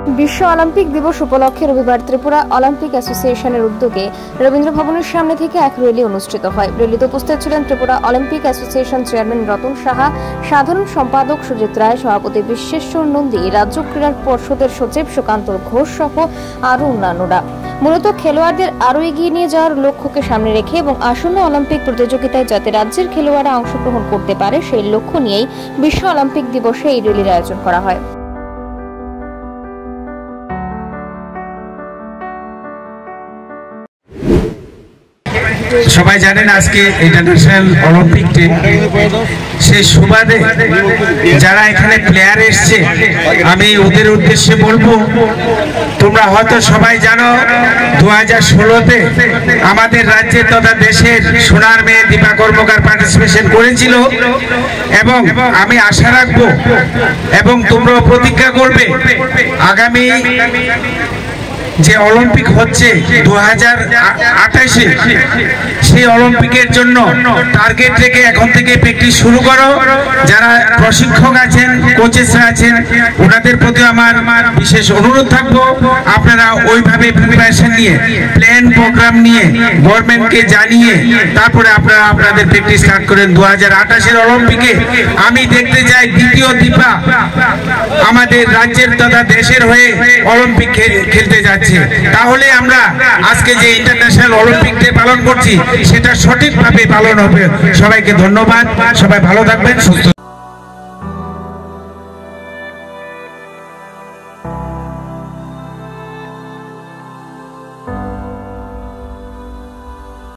বিশ্ব অলিম্পিক দিবস উপলক্ষে রবিবার ত্রিপুরা অলিম্পিক অ্যাসোসিয়েশনের উদ্যোগে রবীন্দ্র ভবনের সামনে থেকে এক র্যালি অনুষ্ঠিত হয়। র্যালিতে উপস্থিত ছিলেন Tripura Olympic association chairman Ratan Saha, সাধারণ সম্পাদক সুজিত রায়, সভাপতি বিশ্বেশ্বর নন্দী, রাজ্য ক্রীড়া পর্ষদের সচিব সুকান্ত ঘোষ সহ আরও অন্যান্যরা। মূলত খেলোয়াড়দের আরও এগিয়ে নিয়ে যাওয়ার লক্ষ্যকে সামনে রেখে এবং আসন্ন অলিম্পিক প্রতিযোগিতায় যাতে রাজ্যের খেলোয়াড়রা অংশগ্রহণ করতে পারে সেই লক্ষ্য নিয়েই বিশ্ব অলিম্পিক দিবসে এই র্যালির আয়োজন করা হয়। সবাই জানেন আজকে ইন্টারন্যাশনাল অলিম্পিক ডে। সেই সুবাদে যারা এখানে প্লেয়ার এসছে আমি ওদের উদ্দেশ্যে বলবো, তোমরা হয়তো সবাই জানো 2016-তে আমাদের রাজ্যের তথা দেশের সোনার মেয়ে দীপা কর্মকার পার্টিসিপেশন করেছিল এবং আমি আশা রাখবো এবং তোমরাও প্রতিজ্ঞা করবে আগামী যে অলিম্পিক হচ্ছে 2028-এ সেই অলিম্পিকের জন্য টার্গেট রেখে এখন থেকে প্র্যাকটিস শুরু করো। যারা প্রশিক্ষক আছেন, কোচেসরা আছেন, ওনাদের প্রতি আমার বিশেষ অনুরোধ থাকবো আপনারা ওইভাবে প্রিপারেশন নিয়ে প্ল্যান প্রোগ্রাম নিয়ে গভর্নমেন্টকে জানিয়ে তারপরে আপনারা আপনাদের প্র্যাকটিস স্টার্ট করেন। 2028-এর অলিম্পিকে আমি দেখতে চাই দ্বিতীয় দীপা আমাদের রাজ্যের তথা দেশের হয়ে অলিম্পিক খেলতে যাচ্ছে। তাহলে আমরা আজকে যে ইন্টারন্যাশনাল অলিম্পিক ডে পালন করছি সেটা সঠিকভাবে পালন হবে। সবাইকে ধন্যবাদ, সবাই ভালো থাকবেন, সুস্থ।